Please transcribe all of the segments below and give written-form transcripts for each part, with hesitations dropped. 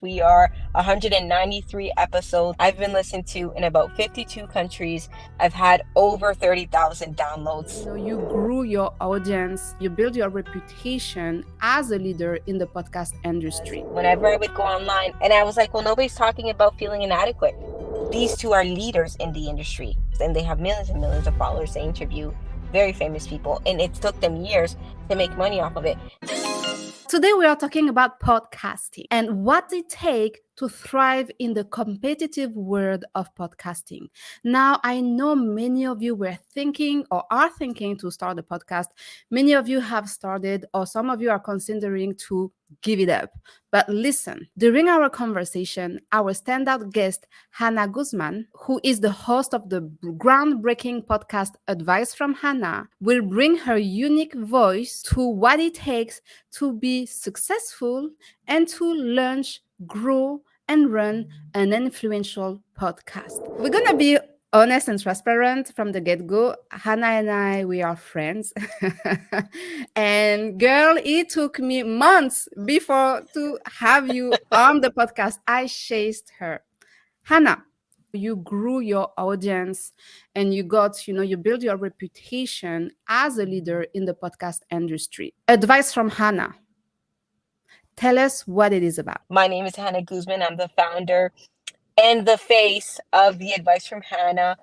We are 193 episodes. I've been listened to in about 52 countries. I've had over 30,000 downloads. You grew your audience, you build your reputation as a leader in the podcast industry. Whenever I would go online, and I was like, well, nobody's talking about feeling inadequate. These two are leaders in the industry, and they have millions and millions of followers. They interview very famous people, and it took them years to make money off of it. Today we are talking about podcasting and what it takes to thrive in the competitive world of podcasting. Now, I know many of you were thinking or are thinking to start a podcast. Many of you have started, or some of you are considering to give it up. But listen, during our conversation, our standout guest, Hanna Guzman, who is the host of the groundbreaking podcast Advice from Hanna, will bring her unique voice to what it takes to be successful and to launch, grow, and run an influential podcast. We're going to be honest and transparent from the get-go. Hanna and I, we are friends. And girl, it took me months before to have you on the podcast. I chased her. Hanna, you grew your audience and you got, you build your reputation as a leader in the podcast industry. Advice from Hanna. Tell us what it is about. My name is Hanna Guzman. I'm the founder and the face of the Advice from Hanna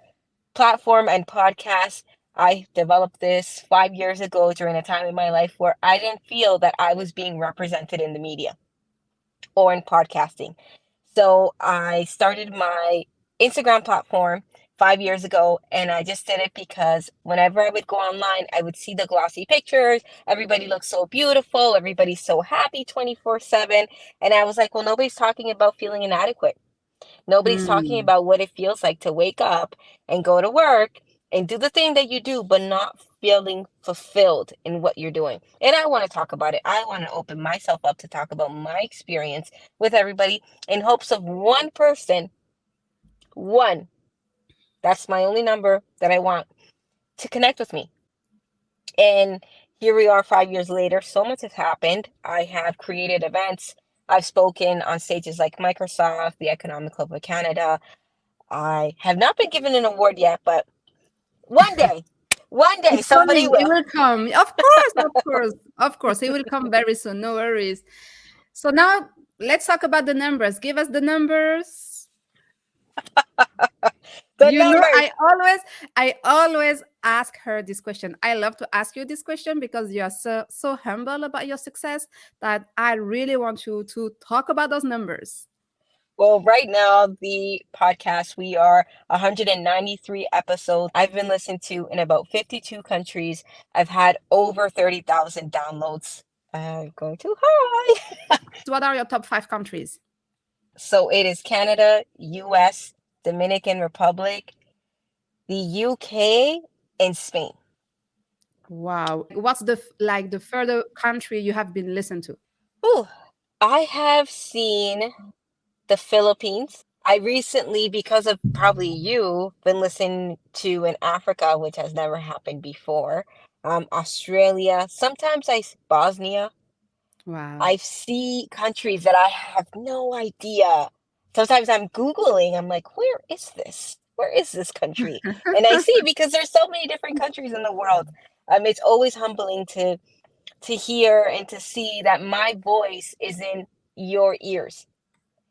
platform and podcast. I developed this 5 years ago during a time in my life where I didn't feel that I was being represented in the media or in podcasting. So I started my Instagram platform 5 years ago, and I just did it because whenever I would go online, I would see the glossy pictures. Everybody looks so beautiful. Everybody's so happy 24/7. And I was like, well, nobody's talking about feeling inadequate. Nobody's talking about what it feels like to wake up and go to work and do the thing that you do, but not feeling fulfilled in what you're doing. And I want to talk about it. I want to open myself up to talk about my experience with everybody in hopes of one person, one, that's my only number that I want, to connect with me. And here we are 5 years later. So much has happened. I have created events. I've spoken on stages like Microsoft, the Economic Club of Canada. I have not been given an award yet, but one day It's somebody coming. It will. will come. Of course. It will come very soon. No worries. So now let's talk about the numbers. Give us the numbers. The numbers. I always ask her this question. I love to ask you this question because you are so humble about your success that I really want you to talk about those numbers. Well, right now, the podcast, we are 193 episodes. I've been listened to in about 52 countries. I've had over 30,000 downloads. I'm going too high. What are your top 5 countries? So it is Canada, US, Dominican Republic, the UK, and Spain. Wow. What's the further country you have been listened to? Ooh, I have seen the Philippines. I recently, because of probably you, been listening to in Africa, which has never happened before. Australia, sometimes Bosnia. Wow. I see countries that I have no idea. Sometimes I'm Googling, I'm like, where is this? Where is this country? And I see, because there's so many different countries in the world. It's always humbling to hear and to see that my voice is in your ears.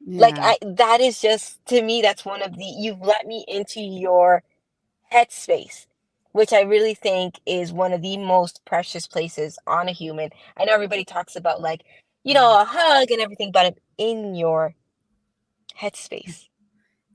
Like, Yeah. that is just, to me, that's one of you've let me into your headspace, which I really think is one of the most precious places on a human. I know everybody talks about, like, a hug and everything, but I'm in your headspace.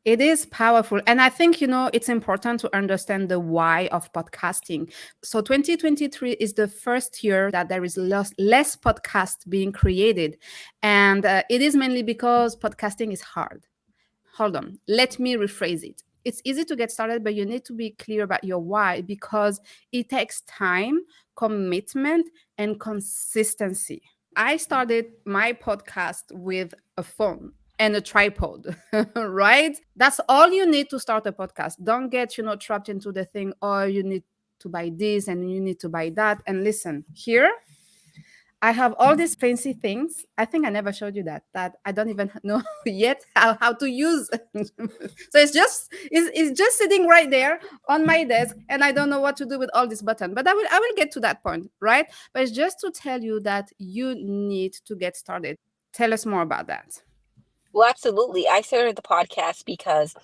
It is powerful. And I think, it's important to understand the why of podcasting. So 2023 is the first year that there is less podcast being created. And it is mainly because podcasting is hard. Hold on. Let me rephrase it. It's easy to get started, but you need to be clear about your why because it takes time, commitment, and consistency. I started my podcast with a phone and a tripod, right? That's all you need to start a podcast. Don't get, trapped into the thing, oh, you need to buy this and you need to buy that. And listen, here, I have all these fancy things. I think I never showed you that I don't even know yet how to use. So it's just sitting right there on my desk, and I don't know what to do with all this button. But I will get to that point, right? But it's just to tell you that you need to get started. Tell us more about that. Well, absolutely. I started the podcast because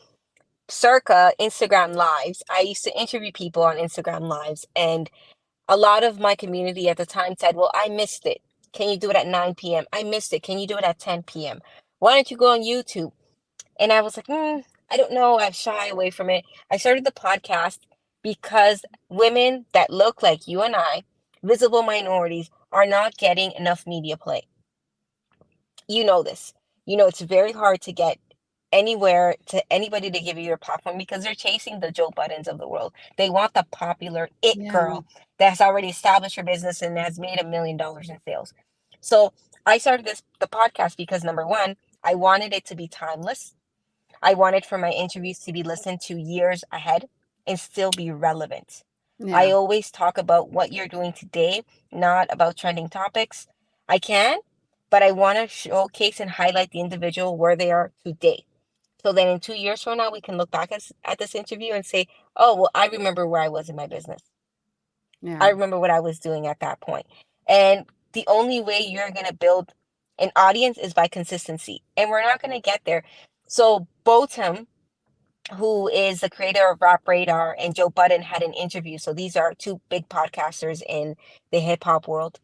circa Instagram Lives, I used to interview people on Instagram Lives, and a lot of my community at the time said, well, I missed it. Can you do it at 9 p.m.? I missed it. Can you do it at 10 p.m.? Why don't you go on YouTube? And I was like, I don't know. I shy away from it. I started the podcast because women that look like you and I, visible minorities, are not getting enough media play. You know this. You know it's very hard to get anywhere to anybody to give you your platform because they're chasing the Joe Buttons of the world. They want the popular it Yeah. girl that's already established her business and has made $1 million in sales. So I started the podcast because number one, I wanted it to be timeless. I wanted for my interviews to be listened to years ahead and still be relevant. I Yeah. always talk about what you're doing today, not about trending topics. I can, but I want to showcase and highlight the individual where they are today. So then in 2 years from now, we can look back at this interview and say, oh, well, I remember where I was in my business. I Yeah. remember what I was doing at that point. And the only way you're going to build an audience is by consistency. And we're not going to get there. So Botum, who is the creator of Rap Radar, and Joe Budden had an interview. So these are two big podcasters in the hip hop world.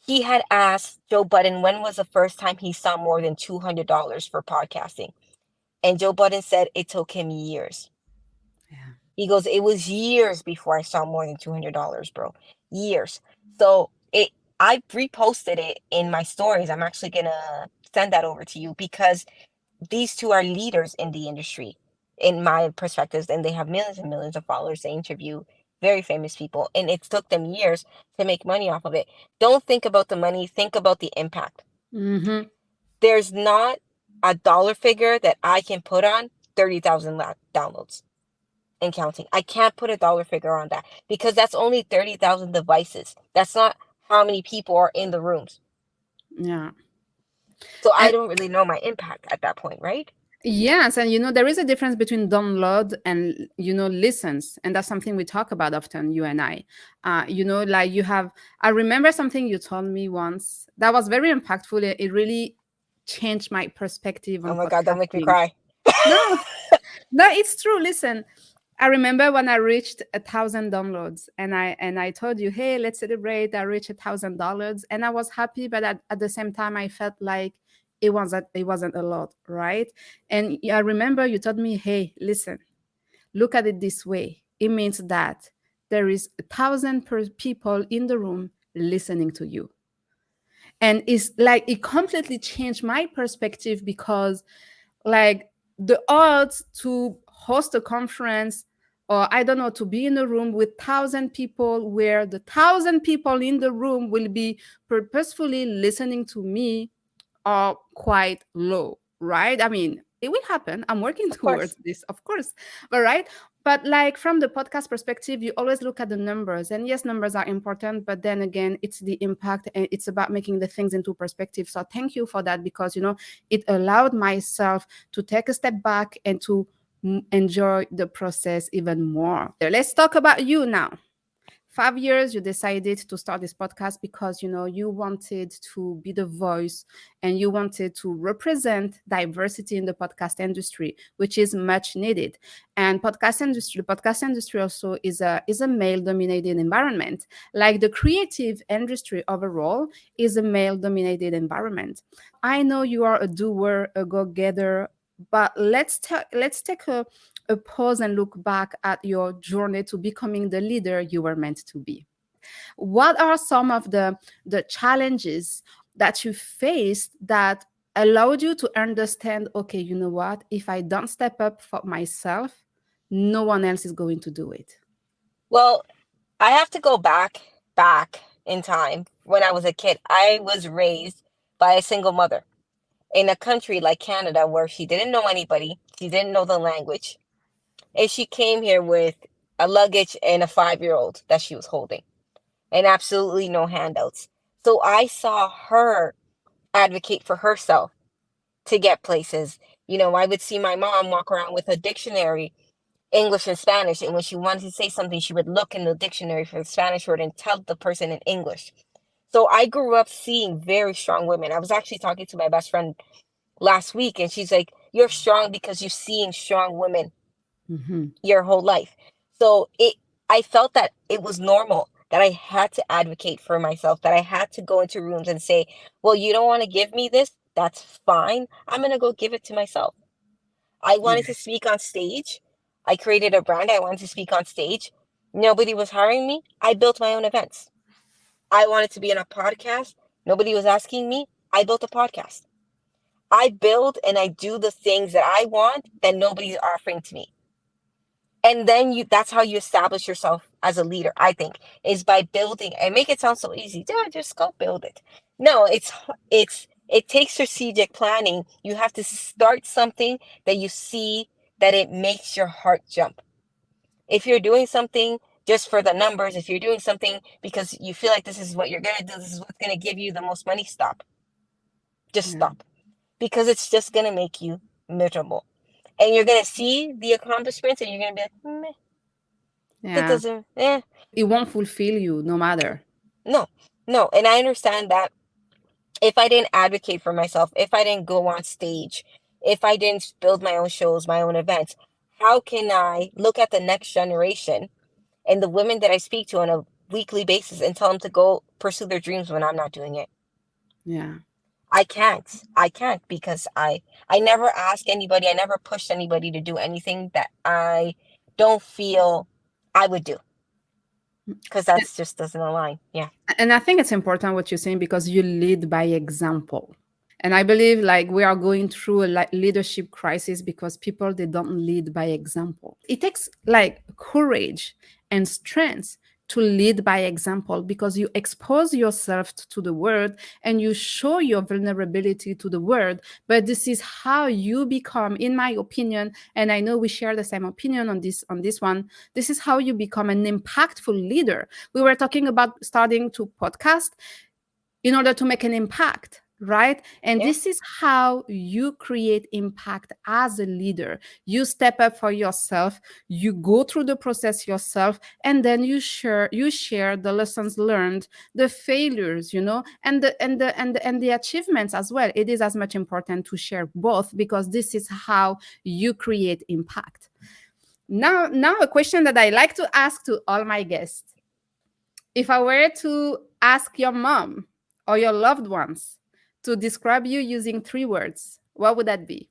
He had asked Joe Budden when was the first time he saw more than $200 for podcasting. And Joe Budden said it took him years. Yeah. He goes, it was years before I saw more than $200, bro. Years. So I reposted it in my stories. I'm actually gonna send that over to you because these two are leaders in the industry, in my perspectives, and they have millions and millions of followers. They interview very famous people, and it took them years to make money off of it. Don't think about the money, think about the impact. Mm-hmm. There's not a dollar figure that I can put on 30,000 downloads and counting. I can't put a dollar figure on that because that's only 30,000 devices. That's not how many people are in the rooms. Yeah. So I And don't really know my impact at that point, right? yes, and there is a difference between download and listens, and that's something we talk about often, you and I. Like you have. I remember something you told me once that was very impactful. It really changed my perspective Oh on my God, don't make me podcasting. cry. No, no, it's true. Listen, I remember when I reached 1,000 downloads, and I told you, hey, let's celebrate. I reached $1,000, and I was happy, but at the same time, I felt like it wasn't a lot, right? And I remember you told me, hey, listen, look at it this way. It means that there is 1,000 people in the room listening to you, and it's like it completely changed my perspective because like the odds to host a conference, or I don't know, to be in a room with 1,000 people where the 1,000 people in the room will be purposefully listening to me are quite low, right? I mean, it will happen. I'm working Of course. towards this, of course. But right. But like from the podcast perspective, you always look at the numbers. And yes, numbers are important, but then again, it's the impact and it's about making the things into perspective. So thank you for that because it allowed myself to take a step back and to enjoy the process even more. Let's talk about you now. 5 years you decided to start this podcast because you wanted to be the voice and you wanted to represent diversity in the podcast industry, which is much needed. And the podcast industry also is a male dominated environment, like the creative industry overall is a male dominated environment. I know you are a doer, a go-getter, but let's take a pause and look back at your journey to becoming the leader you were meant to be. What are some of the challenges that you faced that allowed you to understand, okay, you know what? If I don't step up for myself, no one else is going to do it. Well, I have to go back in time. When I was a kid, I was raised by a single mother in a country like Canada where she didn't know anybody, she didn't know the language, and she came here with a luggage and a 5-year-old that she was holding, and absolutely no handouts. So I saw her advocate for herself to get places. I would see my mom walk around with a dictionary, English and Spanish, and when she wanted to say something, she would look in the dictionary for the Spanish word and tell the person in English. So I grew up seeing very strong women. I was actually talking to my best friend last week, and she's like, "You're strong because you've seen strong women Mm-hmm. your whole life." So I felt that it was normal that I had to advocate for myself, that I had to go into rooms and say, "Well, you don't want to give me this? That's fine. I'm going to go give it to myself." I wanted to speak on stage. I created a brand. I wanted to speak on stage. Nobody was hiring me. I built my own events. I wanted to be in a podcast. Nobody was asking me. I built a podcast. I build and I do the things that I want that nobody's offering to me. And then that's how you establish yourself as a leader, I think, is by building and make it sound so easy. Yeah, just go build it. No, it takes strategic planning. You have to start something that you see that it makes your heart jump. If you're doing something just for the numbers, if you're doing something because you feel like this is what you're going to do, this is what's going to give you the most money, stop. Just Yeah. stop. Because it's just going to make you miserable. And you're going to see the accomplishments and you're going to be like, meh, that Yeah. doesn't, It won't fulfill you no matter. no, no. And I understand that if I didn't advocate for myself, if I didn't go on stage, if I didn't build my own shows, my own events, how can I look at the next generation and the women that I speak to on a weekly basis and tell them to go pursue their dreams when I'm not doing it? Yeah. I can't. I can't because I never ask anybody, I never pushed anybody to do anything that I don't feel I would do because that's just doesn't align. Yeah. And I think it's important what you're saying because you lead by example. And I believe like we are going through a leadership crisis because people they don't lead by example. It takes like courage and strength to lead by example because you expose yourself to the word and you show your vulnerability to the word. But this is how you become, in my opinion, and I know we share the same opinion on this one. This is how you become an impactful leader. We were talking about starting to podcast in order to make an impact, right? And Yeah. this is how you create impact as a leader. You step up for yourself, you go through the process yourself, and then you share the lessons learned, the failures, and the achievements as well. It is as much important to share both because this is how you create impact. Now a question that I like to ask to all my guests. If I were to ask your mom or your loved ones to describe you using 3 words, what would that be?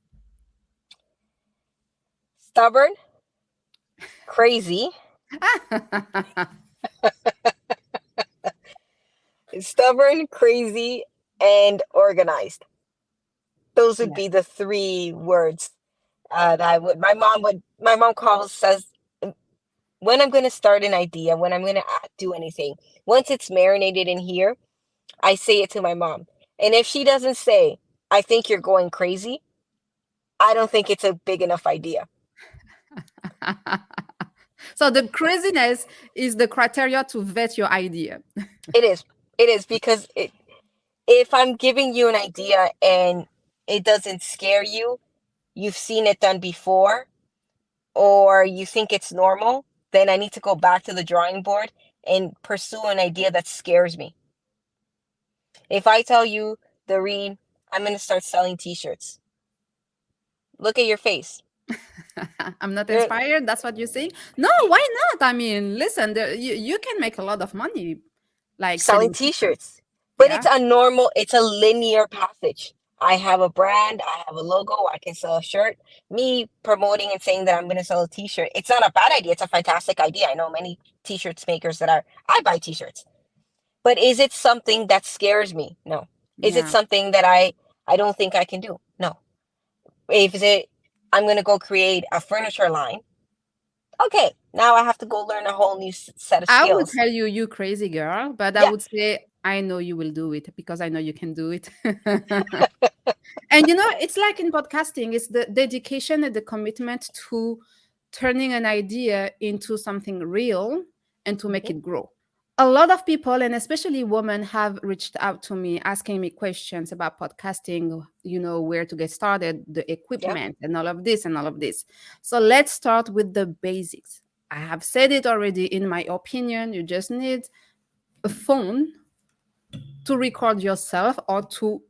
Stubborn, crazy, stubborn, crazy, and organized. Those would Yeah. be the 3 words that I would. My mom calls says when I'm going to start an idea, when I'm going to do anything. Once it's marinated in here, I say it to my mom. And if she doesn't say, "I think you're going crazy," I don't think it's a big enough idea. So the craziness is the criteria to vet your idea. It is. It is because if I'm giving you an idea and it doesn't scare you, you've seen it done before, or you think it's normal, then I need to go back to the drawing board and pursue an idea that scares me. If I tell you, Darine, I'm going to start selling t-shirts, look at your face. I'm not You're inspired. That's what you're saying. No, why not? I mean, listen, you can make a lot of money like selling selling t-shirts. t-shirts. But Yeah. it's a linear passage. I have a brand, I have a logo, I can sell a shirt. Me promoting and saying that I'm going to sell a t-shirt, it's not a bad idea. It's a fantastic idea. I know many t-shirts makers I buy t-shirts. But is it something that scares me? No. Is it Yeah. something that I don't think I can do? No. If is it I'm going to go create a furniture line. Okay, now I have to go learn a whole new set of I would skills. tell you, you crazy girl, but I Yeah. would say, I know you will do it because I know you can do it. And it's like in podcasting, it's the dedication and the commitment to turning an idea into something real and to make Mhm. it grow. A lot of people, and especially women, have reached out to me asking me questions about podcasting, where to get started, the Yep. equipment, and all of this and all of this. So let's start with the basics. I have said it already. In my opinion, you just need a phone to record yourself or to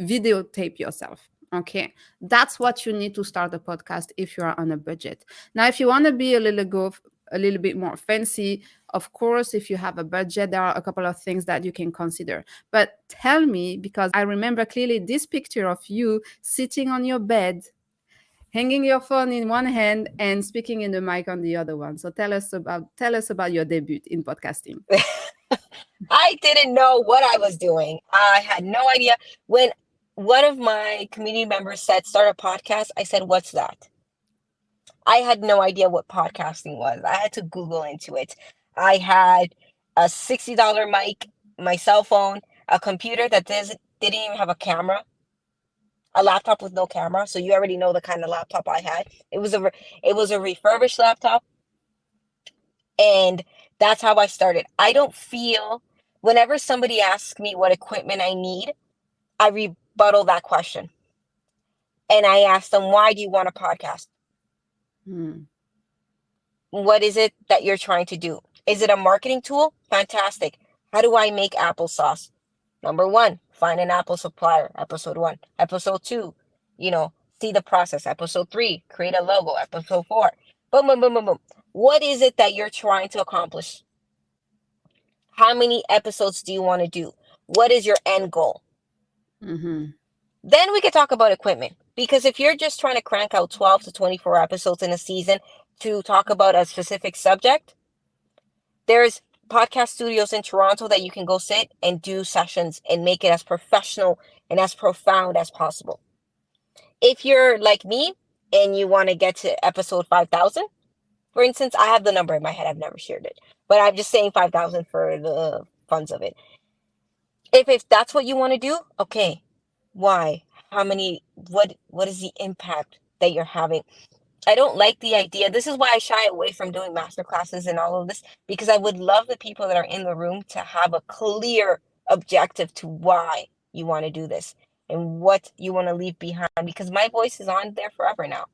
videotape yourself. Okay, that's what you need to start a podcast if you are on a budget. Now, if you want to be a little bit more fancy, of course, if you have a budget, there are a couple of things that you can consider. But tell me, because I remember clearly this picture of you sitting on your bed, hanging your phone in one hand and speaking in the mic on the other one. So tell us about your debut in podcasting. I didn't know what I was doing. I had no idea. When one of my community members said, start a podcast, I said, what's that? I had no idea what podcasting was. I had to Google into it. I had a $60 mic, my cell phone, a computer that didn't even have a camera, a laptop with no camera. So you already know the kind of laptop I had. It was a refurbished laptop, and that's how I started. I don't feel whenever somebody asks me what equipment I need, I rebuttal that question. And I ask them, why do you want a podcast? Hmm. What is it that you're trying to do? Is it a marketing tool? Fantastic. How do I make applesauce? Number one, find an apple supplier. Episode one. Episode two, see the process. Episode three, create a logo. Episode four. Boom, boom, boom, boom, boom. What is it that you're trying to accomplish? How many episodes do you want to do? What is your end goal? Mm-hmm. Then we could talk about equipment. Because if you're just trying to crank out 12 to 24 episodes in a season to talk about a specific subject, there's podcast studios in Toronto that you can go sit and do sessions and make it as professional and as profound as possible. If you're like me and you want to get to episode 5,000, for instance, I have the number in my head. I've never shared it, but I'm just saying 5,000 for the funds of it. If that's what you want to do, okay. Why? How many? What is the impact that you're having? I don't like the idea. This is why I shy away from doing master classes and all of this, because I would love the people that are in the room to have a clear objective to why you want to do this and what you want to leave behind, because my voice is on there forever now.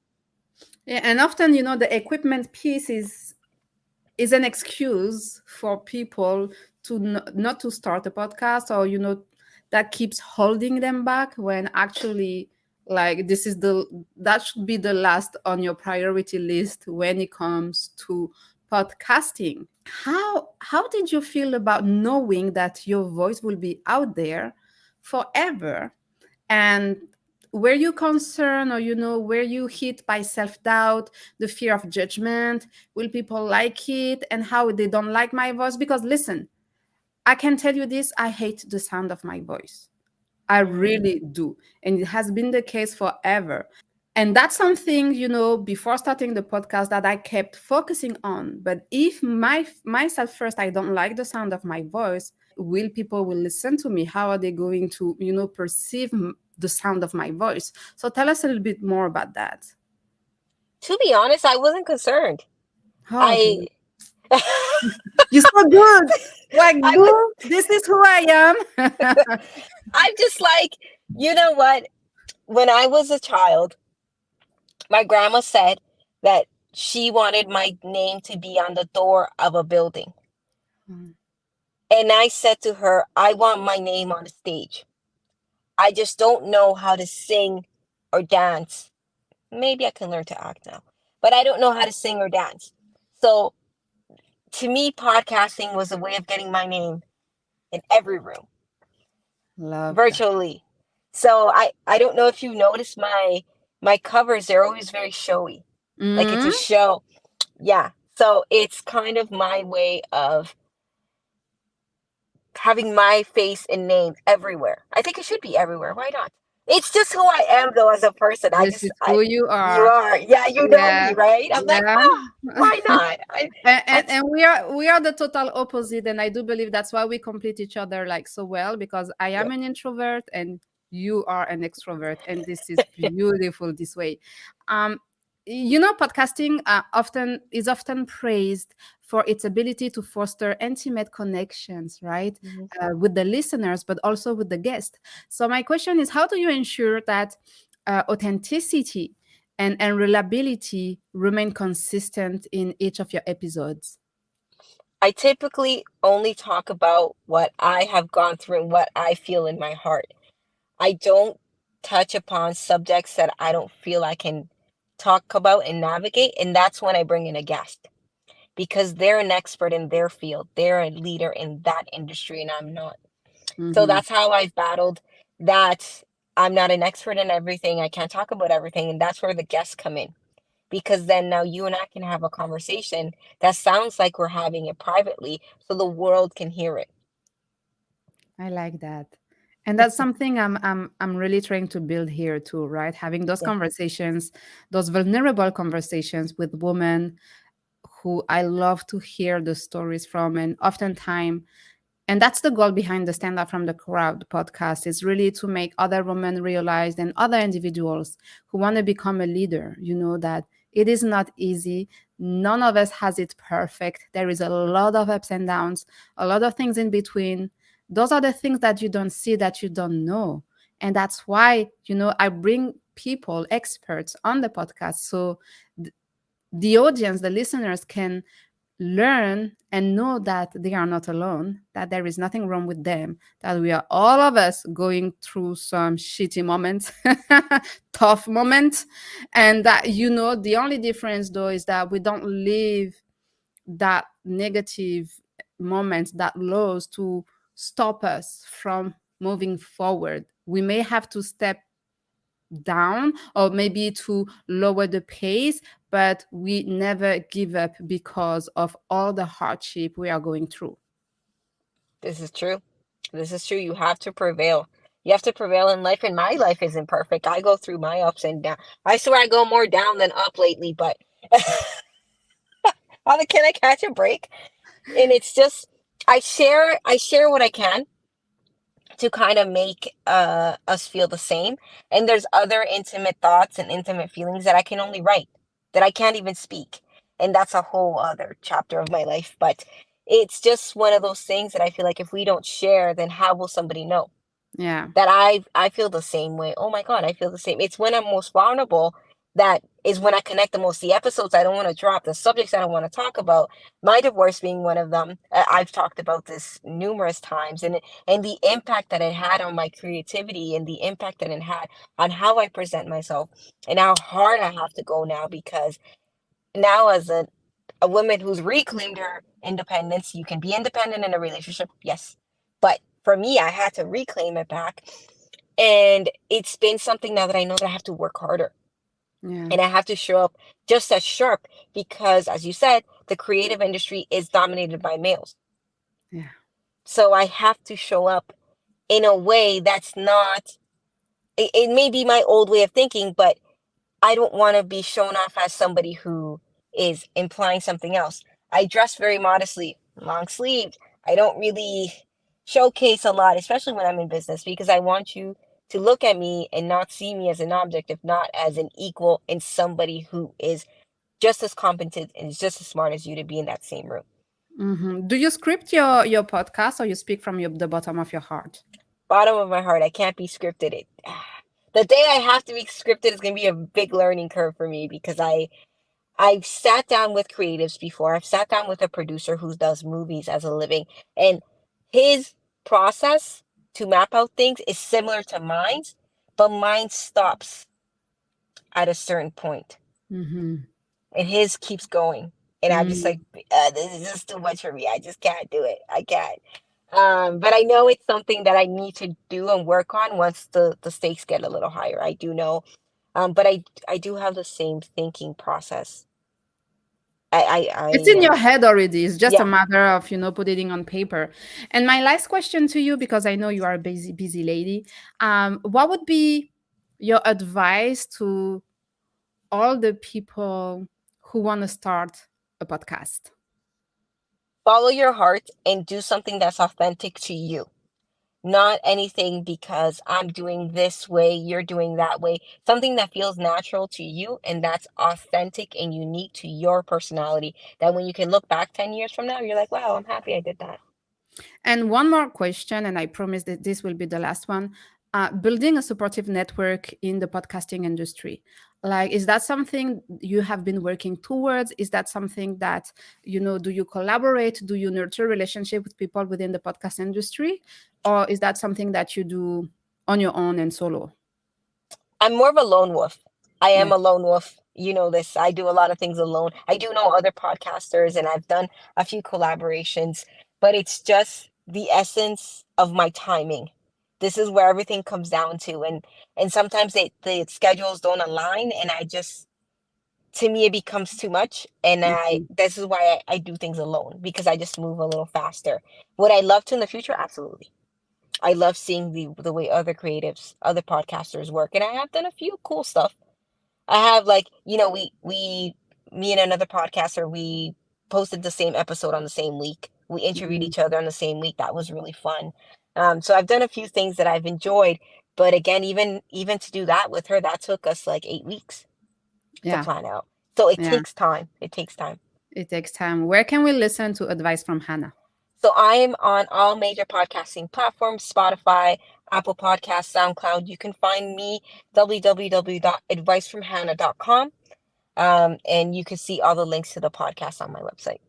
Yeah, and often, the equipment piece is an excuse for people to not to start a podcast, or that keeps holding them back, when actually, like, that should be the last on your priority list when it comes to podcasting. How did you feel about knowing that your voice will be out there forever? And were you concerned, or were you hit by self-doubt, the fear of judgment? Will people like it? And how they don't like my voice? Because listen, I can tell you this, I hate the sound of my voice. I Mm. really do. And it has been the case forever. And that's something, before starting the podcast, that I kept focusing on. But if myself first, I don't like the sound of my voice, will people will listen to me? How are they going to, perceive the sound of my voice? So tell us a little bit more about that. To be honest, I wasn't concerned. Oh, I you're so good. Like, I was boo, this is who I am. I'm just like, you know what? When I was a child, my grandma said that she wanted my name to be on the door of a building. And I said to her, I want my name on the stage. I just don't know how to sing or dance. Maybe I can learn to act now, but I don't know how to sing or dance. So to me, podcasting was a way of getting my name in every room, Love that. virtually. So I don't know if you noticed my covers, they're always very showy. Like it's a Mhm. show. Yeah. So it's kind of my way of having my face and name everywhere. I think it should be everywhere. Why not? It's just who I am though as a person. This is I who you you are. are. Yeah, you know Yeah. me, right? I'm like, Yeah. oh, why not? and, That's and we are the total opposite, and I do believe that's why we complete each other like so well, because I am Yep. an introvert and you are an extrovert, and this is beautiful this way. um Podcasting often praised for its ability to foster intimate connections, right, Mhm. with the listeners, but also with the guest. So my question is, how do you ensure that authenticity and reliability remain consistent in each of your episodes? I typically only talk about what I have gone through and what I feel in my heart. I don't touch upon subjects that I don't feel I can talk about and navigate, and that's when I bring in a guest because they're an expert in their field. They're a leader in that industry, and I'm not. So Mm-hmm. that's how I've battled that. I'm not an expert in everything. I can't talk about everything, and that's where the guests come in. Because then now you and I can have a conversation that sounds like we're having it privately so the world can hear it. I like that. And that's something I'm really trying to build here too, right? Having those Yeah. conversations, those vulnerable conversations with women who I love to hear the stories from. And oftentimes, and that's the goal behind the Stand Up from the Crowd podcast, is really to make other women realize, and other individuals who want to become a leader, that it is not easy. None of us has it perfect. There is a lot of ups and downs, a lot of things in between. Those are the things that you don't see, that you don't know. And that's why, I bring people, experts on the podcast, so the audience, the listeners, can learn and know that they are not alone, that there is nothing wrong with them, that we are all of us going through some shitty moments, tough moments. And that, the only difference though is that we don't live that negative moment, that lows, to stop us from moving forward. We may have to step down, or maybe to lower the pace, but we never give up because of all the hardship we are going through. This is true. This is true. You have to prevail. You have to prevail in life, and my life isn't perfect. I go through my ups and downs. I swear I go more down than up lately, but can I catch a break? And it's just I share what I can to kind of make us feel the same. And there's other intimate thoughts and intimate feelings that I can only write, that I can't even speak. And that's a whole other chapter of my life. But it's just one of those things that I feel like if we don't share, then how will somebody know? Yeah. That I feel the same way. Oh my God, I feel the same. It's when I'm most vulnerable that is when I connect the most. The episodes I don't want to drop, the subjects I don't want to talk about, my divorce being one of them. I've talked about this numerous times, and the impact that it had on my creativity, and the impact that it had on how I present myself, and how hard I have to go now, because now as a woman who's reclaimed her independence, you can be independent in a relationship, yes. But for me, I had to reclaim it back. And it's been something now that I know that I have to work harder, Yeah. and I have to show up just as sharp because, as you said, the creative industry is dominated by males. Yeah. So I have to show up in a way that's not, it may be my old way of thinking, but I don't want to be shown off as somebody who is implying something else. I dress very modestly, long sleeved. I don't really showcase a lot, especially when I'm in business, because I want you to look at me and not see me as an object, if not as an equal, and somebody who is just as competent and is just as smart as you to be in that same room. Do you script your podcast, or you speak from the bottom of your heart? Bottom of my heart, I can't be scripted. The day I have to be scripted is going to be a big learning curve for me, because I've sat down with creatives before. I've sat down with a producer who does movies as a living, and his process to map out things is similar to mine's, but mine stops at a certain point, Mm-hmm. and his keeps going. And I'm just like, this is just too much for me. I just can't do it. I can't. But I know it's something that I need to do and work on once the stakes get a little higher. I do know. But I do have the same thinking process. It's in I your head already. It's just a Yeah. matter of, putting on paper. And my last question to you, because I know you are a busy lady, what would be your advice to all the people who want to start a podcast? Follow your heart and do something that's authentic to you. not anything because I'm doing this way, you're doing that way. Something that feels natural to you and that's authentic and unique to your personality. That when you can look back 10 years from now, you're like, wow, I'm happy I did that. And one more question, and I promise that this will be the last one. Building a supportive network in the podcasting industry. Like, is that something you have been working towards? Is that something that, do you collaborate? Do you nurture relationship with people within the podcast industry? Or is that something that you do on your own and solo? I'm more of a lone wolf. I Yeah. am a lone wolf. You know this. I do a lot of things alone. I do know other podcasters and I've done a few collaborations, but it's just the essence of my timing. This is where everything comes down to, and sometimes the schedules don't align and I just, to me it becomes too much, and I Mhm. this is why I do things alone because I just move a little faster. Would I love to in the future? Absolutely. I love seeing the way other creatives, other podcasters work, and I have done a few cool stuff. I have, like, me and another podcaster, we posted the same episode on the same week. We interviewed Mhm. each other on the same week. That was really fun. So I've done a few things that I've enjoyed, but again, even to do that with her, that took us like 8 weeks to Yeah. plan out. So it Yeah. takes time. It takes time. It takes time. Where can we listen to advice from Hannah? So I'm on all major podcasting platforms, Spotify, Apple Podcasts, SoundCloud. You can find me www.advicefromhanna.com. And you can see all the links to the podcast on my website.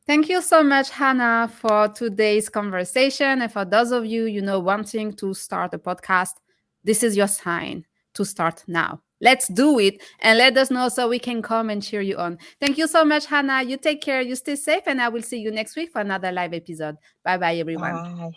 Thank you so much, Hannah, for today's conversation. And for those of you, wanting to start a podcast, this is your sign to start now. Let's do it and let us know so we can come and cheer you on. Thank you so much, Hannah. You take care, you stay safe, and I will see you next week for another live episode. Bye bye, everyone. Bye.